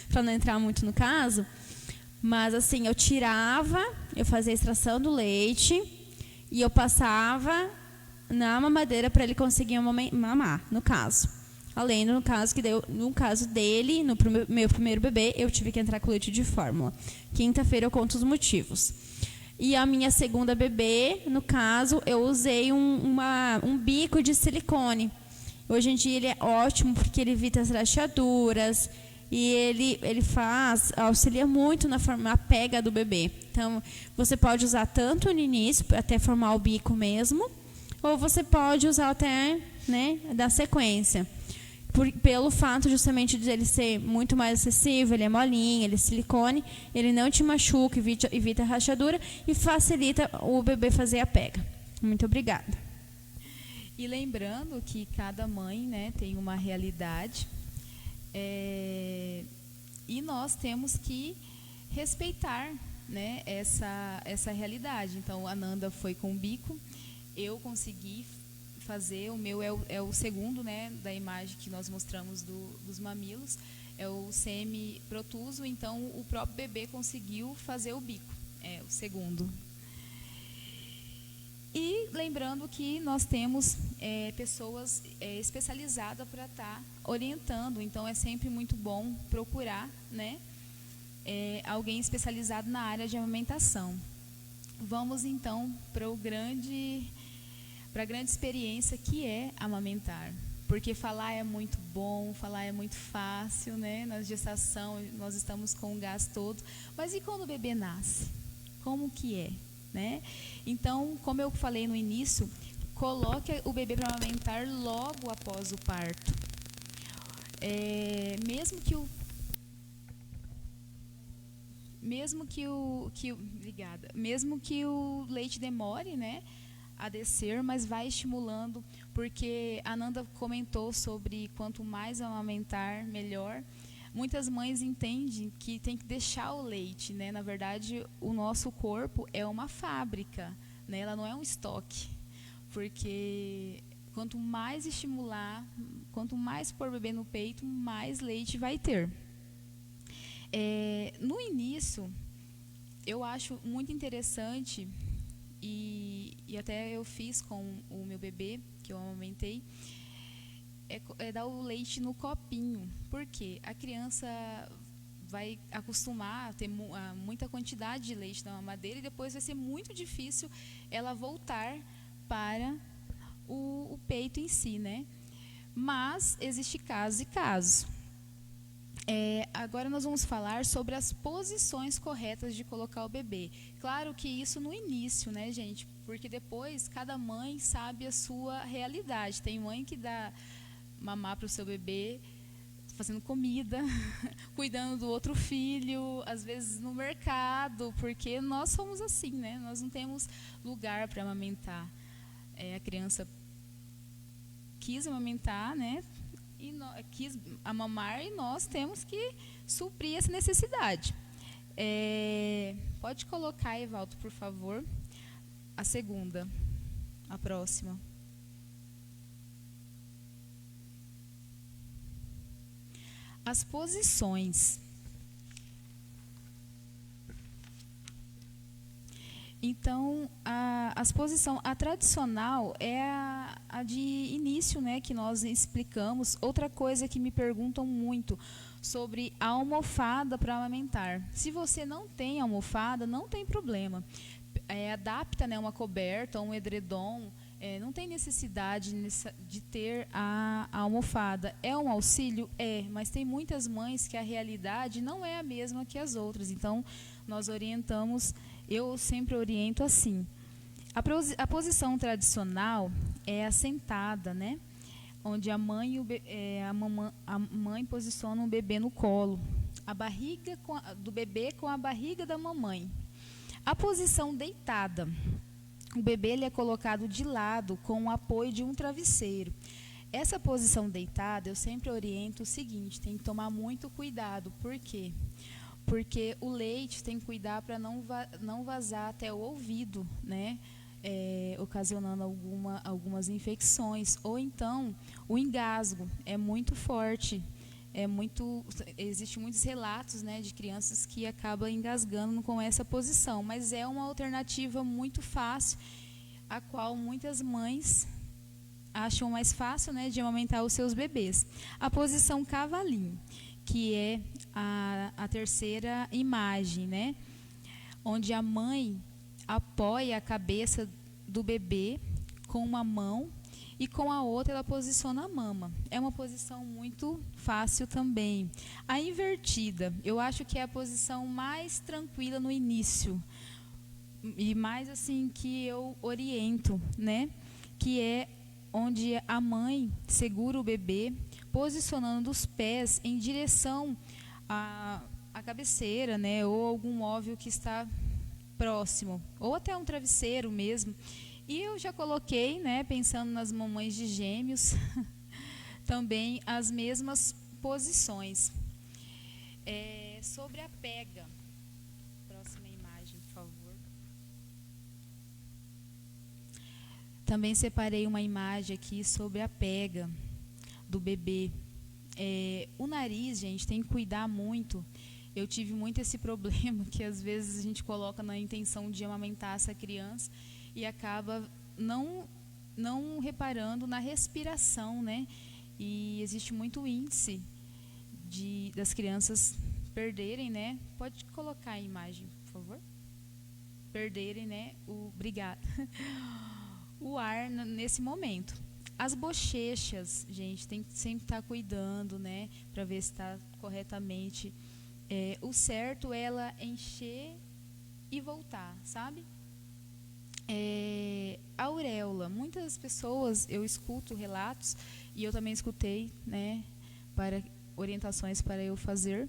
para não entrar muito no caso, mas assim, eu fazia a extração do leite e eu passava na mamadeira para ele conseguir mamar, no caso. Além no caso dele, no meu primeiro bebê, eu tive que entrar com leite de fórmula. Quinta-feira eu conto os motivos. E a minha segunda bebê, no caso, eu usei um bico de silicone. Hoje em dia ele é ótimo porque ele evita as rachaduras e ele auxilia muito na pega do bebê. Então, você pode usar tanto no início, até formar o bico mesmo, ou você pode usar até, né, da sequência. Pelo fato justamente de ele ser muito mais acessível, ele é molinho, ele é silicone, ele não te machuca, evita a rachadura e facilita o bebê fazer a pega. Muito obrigada. E lembrando que cada mãe, né, tem uma realidade, e nós temos que respeitar, né, essa realidade. Então, a Nanda foi com o bico, eu consegui fazer, o meu é o segundo, né, da imagem que nós mostramos dos mamilos, é o semi-protuso, então o próprio bebê conseguiu fazer o bico, o segundo. E lembrando que nós temos pessoas especializadas para estar orientando, então é sempre muito bom procurar, né, alguém especializado na área de amamentação. Vamos então para a grande experiência que é amamentar, porque falar é muito bom, falar é muito fácil, né? Na gestação nós estamos com o gás todo, mas e quando o bebê nasce? Como que é, né? Então, como eu falei no início, coloque o bebê para amamentar logo após o parto. Mesmo que o leite demore, né, a descer, mas vai estimulando, porque a Nanda comentou sobre quanto mais amamentar, melhor. Muitas mães entendem que tem que deixar o leite, né? Na verdade, o nosso corpo é uma fábrica, né? Ela não é um estoque, porque quanto mais estimular, quanto mais pôr o bebê no peito, mais leite vai ter. No início, eu acho muito interessante, e até eu fiz com o meu bebê, que eu amamentei, é dar o leite no copinho, porque a criança vai acostumar a ter muita quantidade de leite na mamadeira e depois vai ser muito difícil ela voltar para o peito em si, né? Mas existe casos e casos. Agora nós vamos falar sobre as posições corretas de colocar o bebê. Claro que isso no início, né, gente? Porque depois cada mãe sabe a sua realidade. Tem mãe que dá mamar para o seu bebê fazendo comida, cuidando do outro filho, às vezes no mercado, porque nós somos assim, né? Nós não temos lugar para amamentar. A criança quis amamentar, né? E quis amamar e nós temos que suprir essa necessidade. Pode colocar, Evaldo, por favor, a segunda, a próxima. As posições. Então, a tradicional é a de início, né, que nós explicamos. Outra coisa que me perguntam muito sobre a almofada para amamentar. Se você não tem almofada, não tem problema. Adapta, né, uma coberta, um edredom. Não tem necessidade de ter a almofada. É um auxílio? Mas tem muitas mães que a realidade não é a mesma que as outras. Então, nós orientamos, eu sempre oriento assim. A posição tradicional é a sentada, né? Onde a mãe posiciona o bebê no colo. A barriga do bebê com a barriga da mamãe. A posição deitada. O bebê ele é colocado de lado com o apoio de um travesseiro. Essa posição deitada, eu sempre oriento o seguinte, tem que tomar muito cuidado. Por quê? Porque o leite tem que cuidar para não vazar até o ouvido, né? Ocasionando algumas infecções. Ou então, o engasgo é muito forte. Existem muitos relatos, né, de crianças que acabam engasgando com essa posição, mas é uma alternativa muito fácil, a qual muitas mães acham mais fácil, né, de amamentar os seus bebês. A posição cavalinho, que é a terceira imagem, né, onde a mãe apoia a cabeça do bebê com uma mão e com a outra ela posiciona a mama. É uma posição muito fácil também. A invertida, eu acho que é a posição mais tranquila no início. E mais assim que eu oriento, né? Que é onde a mãe segura o bebê, posicionando os pés em direção à cabeceira, né? Ou algum móvel que está próximo. Ou até um travesseiro mesmo. E eu já coloquei, né, pensando nas mamães de gêmeos, também as mesmas posições. Sobre a pega. Próxima imagem, por favor. Também separei uma imagem aqui sobre a pega do bebê. O nariz, gente, tem que cuidar muito. Eu tive muito esse problema, que às vezes a gente coloca na intenção de amamentar essa criança e acaba não reparando na respiração, né? E existe muito índice das crianças perderem, né? Pode colocar a imagem, por favor? Perderem, né? Obrigada. O ar nesse momento. As bochechas, gente, tem que sempre estar cuidando, né? Para ver se está corretamente. O certo é ela encher e voltar, sabe? A auréola, muitas pessoas, eu escuto relatos, e eu também escutei, né, orientações para eu fazer,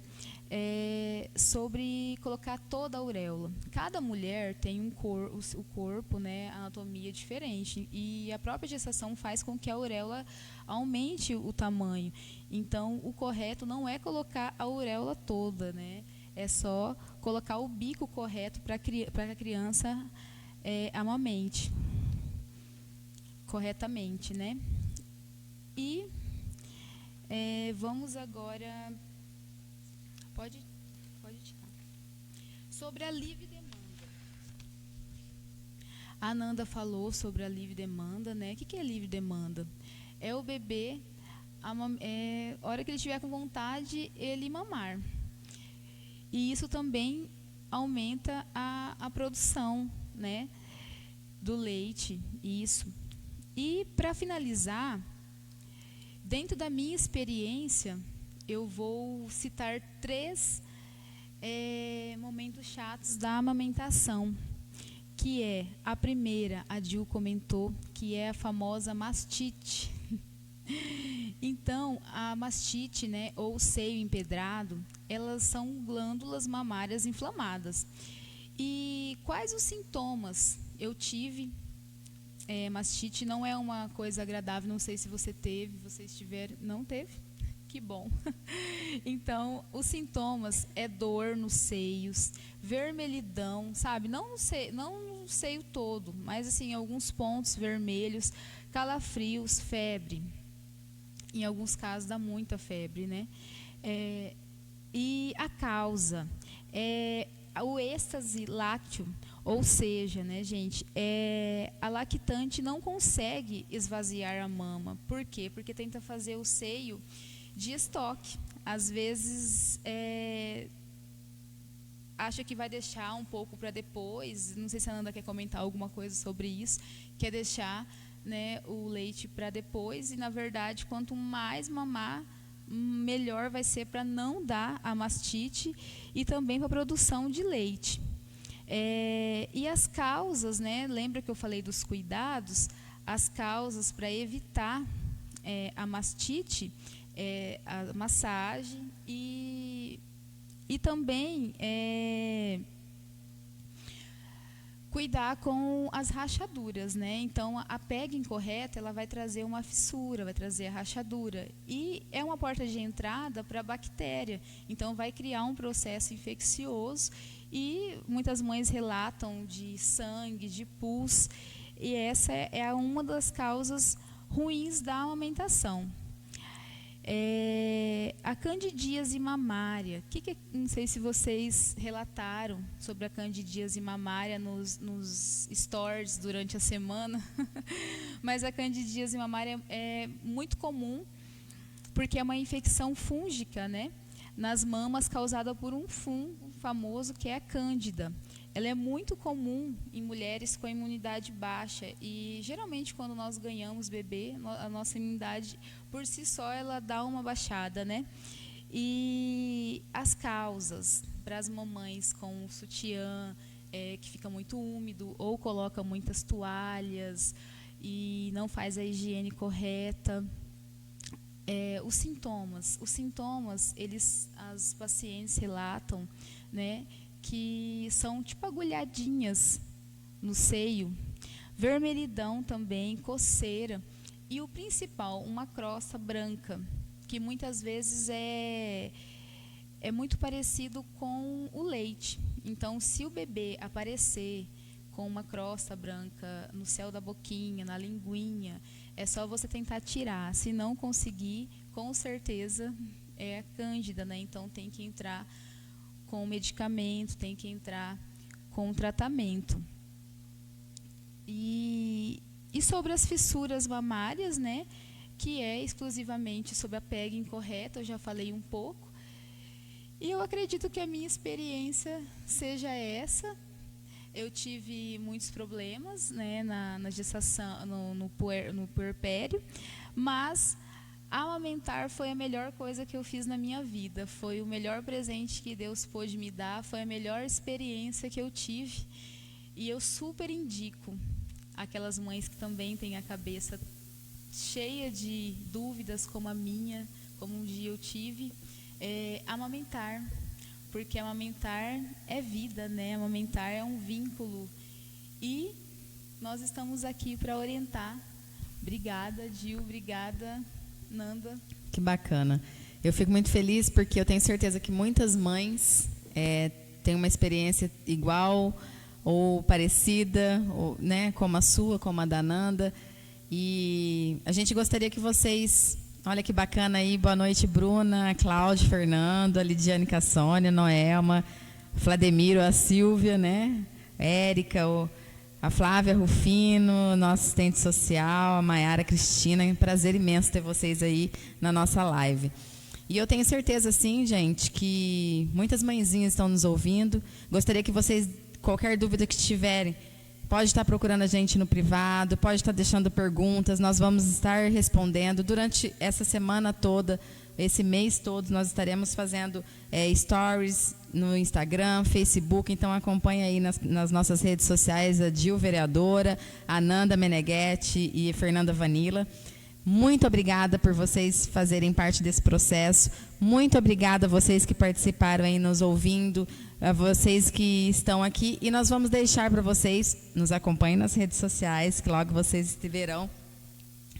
sobre colocar toda a auréola. Cada mulher tem o corpo, né, a anatomia diferente, e a própria gestação faz com que a auréola aumente o tamanho. Então, o correto não é colocar a auréola toda, né, é só colocar o bico correto para que a criança amamente corretamente, né? E vamos agora, pode tirar, sobre a livre demanda. A Nanda falou sobre a livre demanda, né? O que é livre demanda? É o bebê, a hora que ele estiver com vontade, ele mamar. E isso também aumenta a produção, né, do leite, isso. E para finalizar, dentro da minha experiência, eu vou citar 3 momentos chatos da amamentação, que é a primeira, a Dil comentou, que é a famosa mastite. Então, a mastite, né, ou seio empedrado, elas são glândulas mamárias inflamadas. E quais os sintomas? Eu tive mastite, não é uma coisa agradável, não sei se você teve, vocês tiveram, não teve? Que bom. Então, os sintomas é dor nos seios, vermelhidão, sabe? Não no seio todo, mas assim, alguns pontos vermelhos, calafrios, febre. Em alguns casos dá muita febre, né? E a causa é o êxtase lácteo, ou seja, né, gente, a lactante não consegue esvaziar a mama. Por quê? Porque tenta fazer o seio de estoque. Às vezes acha que vai deixar um pouco para depois. Não sei se a Nanda quer comentar alguma coisa sobre isso. Quer deixar, né, o leite para depois. E, na verdade, quanto mais mamar, melhor vai ser para não dar a mastite e também para a produção de leite. E as causas, né, lembra que eu falei dos cuidados? As causas para evitar a mastite, a massagem e também cuidar com as rachaduras, né? Então, a pega incorreta, ela vai trazer uma fissura, vai trazer a rachadura. E é uma porta de entrada para a bactéria. Então, vai criar um processo infeccioso e muitas mães relatam de sangue, de pus. E essa é uma das causas ruins da amamentação. A candidíase mamária. Não sei se vocês relataram sobre a candidíase mamária nos stories durante a semana, mas a candidíase mamária é muito comum porque é uma infecção fúngica, né, nas mamas causada por um fungo famoso que é a cândida. Ela é muito comum em mulheres com a imunidade baixa e geralmente quando nós ganhamos bebê, a nossa imunidade por si só ela dá uma baixada, né? E as causas para as mamães com sutiã que fica muito úmido ou coloca muitas toalhas e não faz a higiene correta. Os sintomas, as pacientes relatam, né, que são tipo agulhadinhas no seio, vermelhidão também, coceira e o principal, uma crosta branca, que muitas vezes é muito parecido com o leite. Então, se o bebê aparecer com uma crosta branca no céu da boquinha, na linguinha, é só você tentar tirar. Se não conseguir, com certeza é a cândida, né? Então, tem que entrar com medicamento, tem que entrar com tratamento. E sobre as fissuras mamárias, né, que é exclusivamente sobre a pega incorreta, eu já falei um pouco. E eu acredito que a minha experiência seja essa. Eu tive muitos problemas, né, na gestação, no puerpério, mas amamentar foi a melhor coisa que eu fiz na minha vida. Foi o melhor presente que Deus pôde me dar, foi a melhor experiência que eu tive. E eu super indico aquelas mães que também têm a cabeça cheia de dúvidas como a minha, como um dia eu tive, amamentar. Porque amamentar é vida, né? Amamentar é um vínculo. E nós estamos aqui para orientar. Obrigada, Dil. Obrigada, Nanda. Que bacana. Eu fico muito feliz porque eu tenho certeza que muitas mães têm uma experiência igual ou parecida, ou, né, como a sua, como a da Nanda. E a gente gostaria que vocês... Olha que bacana aí. Boa noite, Bruna, Cláudio, Fernando, a Lidiane Cassônia, Noelma, Flademiro, a Silvia, né? Érica, a Flávia Rufino, nossa assistente social, a Maiara Cristina. É um prazer imenso ter vocês aí na nossa live. E eu tenho certeza, sim, gente, que muitas mãezinhas estão nos ouvindo. Gostaria que vocês, qualquer dúvida que tiverem, pode estar procurando a gente no privado, pode estar deixando perguntas, nós vamos estar respondendo. Durante essa semana toda, esse mês todo, nós estaremos fazendo stories no Instagram, Facebook, então acompanha aí nas nossas redes sociais a Dil Vereadora, a Nanda Meneghetti e a Fernanda Vanilla. Muito obrigada por vocês fazerem parte desse processo. Muito obrigada a vocês que participaram aí nos ouvindo, a vocês que estão aqui. E nós vamos deixar para vocês, nos acompanhem nas redes sociais, que logo vocês verão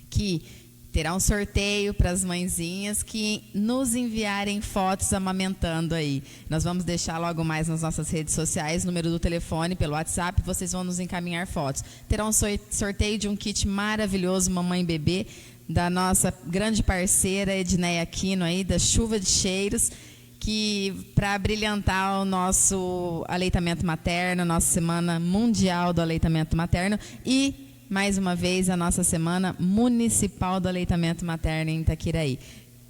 que terá um sorteio para as mãezinhas que nos enviarem fotos amamentando aí. Nós vamos deixar logo mais nas nossas redes sociais, número do telefone, pelo WhatsApp, vocês vão nos encaminhar fotos. Terá um sorteio de um kit maravilhoso, Mamãe e Bebê, da nossa grande parceira Edneia Aquino aí, da Chuva de Cheiros, que para brilhantar o nosso aleitamento materno, nossa Semana Mundial do Aleitamento Materno e mais uma vez a nossa Semana Municipal do Aleitamento Materno em Itaquiraí.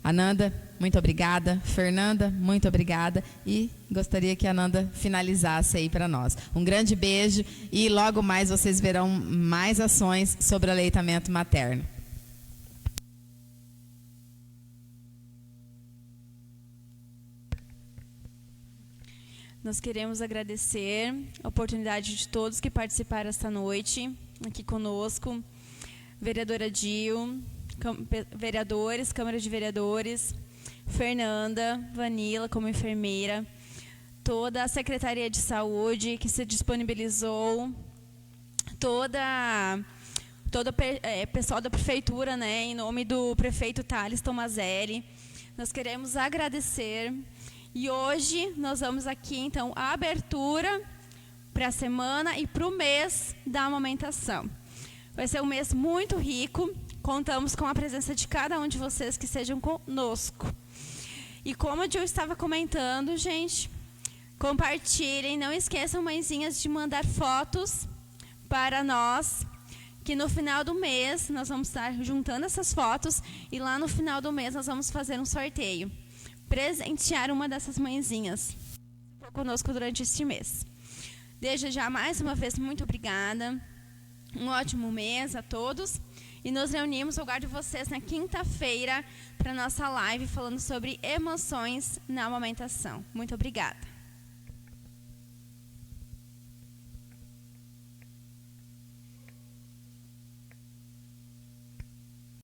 Ananda, muito obrigada. Fernanda, muito obrigada. E gostaria que a Ananda finalizasse aí para nós. Um grande beijo e logo mais vocês verão mais ações sobre aleitamento materno. Nós queremos agradecer a oportunidade de todos que participaram esta noite aqui conosco, vereadora Dil, vereadores, Câmara de Vereadores, Fernanda, Vanilla como enfermeira, toda a Secretaria de Saúde que se disponibilizou, todo pessoal da Prefeitura, né, em nome do prefeito Thales Tomazelli. Nós queremos agradecer e hoje nós vamos aqui, então, a abertura para a semana e para o mês da amamentação. Vai ser um mês muito rico, contamos com a presença de cada um de vocês que estejam conosco. E como a Gil estava comentando, gente, compartilhem, não esqueçam, mãezinhas, de mandar fotos para nós, que no final do mês nós vamos estar juntando essas fotos e lá no final do mês nós vamos fazer um sorteio, presentear uma dessas mãezinhas conosco durante este mês. Desde já, mais uma vez, muito obrigada. Um ótimo mês a todos. E nos reunimos no lugar de vocês na quinta-feira para a nossa live falando sobre emoções na amamentação. Muito obrigada.